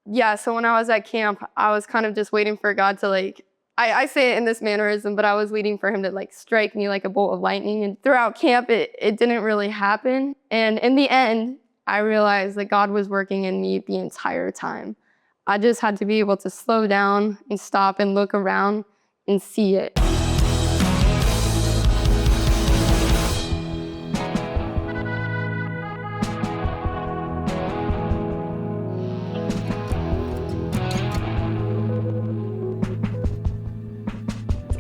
Yeah, so when I was at camp, I was kind of just waiting for God to I say it in this mannerism, but I was waiting for him to strike me like a bolt of lightning. And throughout camp, it didn't really happen. And in the end, I realized that God was working in me the entire time. I just had to be able to slow down and stop and look around and see it.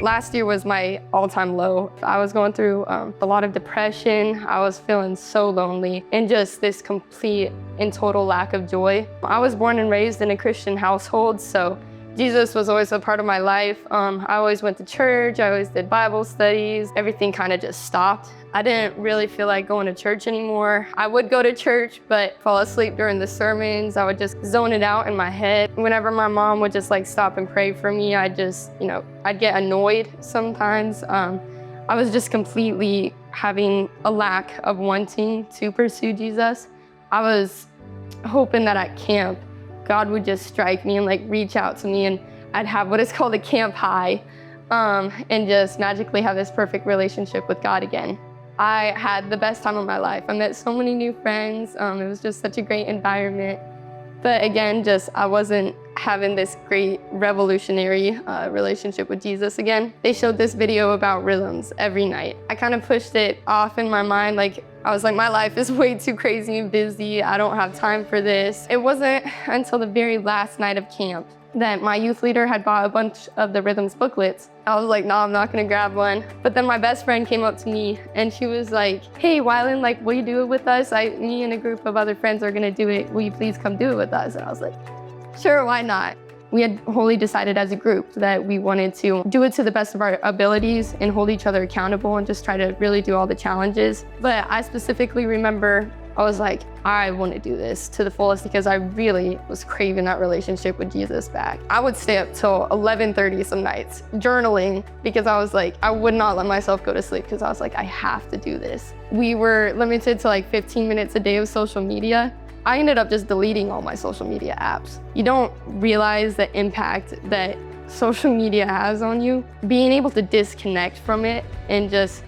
Last year was my all-time low. I was going through a lot of depression. I was feeling so lonely and just this complete and total lack of joy. I was born and raised in a Christian household, so Jesus was always a part of my life. I always went to church, I always did Bible studies. Everything kind of just stopped. I didn't really feel like going to church anymore. I would go to church, but fall asleep during the sermons. I would just zone it out in my head. Whenever my mom would just stop and pray for me, I'd get annoyed sometimes. I was just completely having a lack of wanting to pursue Jesus. I was hoping that at camp, God would just strike me and reach out to me, and I'd have what is called a camp high, and just magically have this perfect relationship with God again. I had the best time of my life. I met so many new friends. It was just such a great environment. But again, I wasn't having this great revolutionary relationship with Jesus again. They showed this video about rhythms every night. I kind of pushed it off in my mind. I was like, my life is way too crazy and busy. I don't have time for this. It wasn't until the very last night of camp that my youth leader had bought a bunch of the Rhythms booklets. I was like, no, I'm not gonna grab one. But then my best friend came up to me and she was like, hey, Wylan, will you do it with us? Me and a group of other friends are gonna do it. Will you please come do it with us? And I was like, sure, why not? We had wholly decided as a group that we wanted to do it to the best of our abilities and hold each other accountable and just try to really do all the challenges. But I specifically remember I was like, I want to do this to the fullest because I really was craving that relationship with Jesus back. I would stay up till 11:30 some nights journaling because I was like, I would not let myself go to sleep because I was like, I have to do this. We were limited to 15 minutes a day of social media. I ended up just deleting all my social media apps. You don't realize the impact that social media has on you. Being able to disconnect from it and just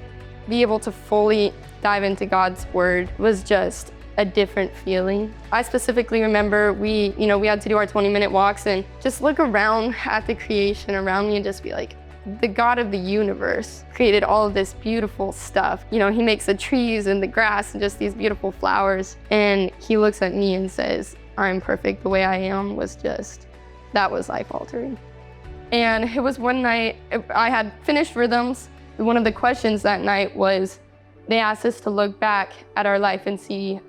be able to fully dive into God's word was just a different feeling. I specifically remember we had to do our 20-minute walks and just look around at the creation around me and just be like, the God of the universe created all of this beautiful stuff. He makes the trees and the grass and just these beautiful flowers. And he looks at me and says, I'm perfect the way I am, that was life altering. And it was one night, I had finished Rhythms. One of the questions that night was, they asked us to look back at our life and see,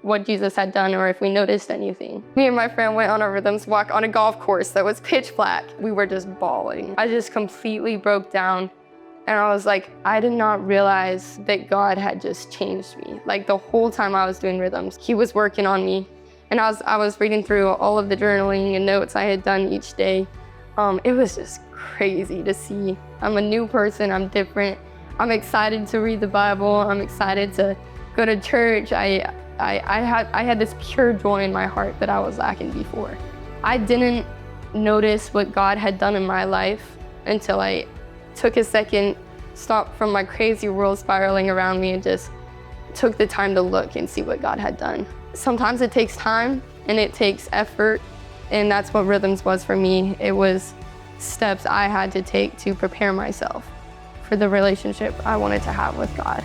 what Jesus had done or if we noticed anything. Me and my friend went on a Rhythms walk on a golf course that was pitch black. We were just bawling. I just completely broke down and I was like, I did not realize that God had just changed me. The whole time I was doing Rhythms, he was working on me. And I was reading through all of the journaling and notes I had done each day. It was just crazy to see. I'm a new person, I'm different. I'm excited to read the Bible. I'm excited to go to church. I had this pure joy in my heart that I was lacking before. I didn't notice what God had done in my life until I took a second, stopped from my crazy world spiraling around me and just took the time to look and see what God had done. Sometimes it takes time and it takes effort, and that's what Rhythms was for me. It was steps I had to take to prepare myself for the relationship I wanted to have with God.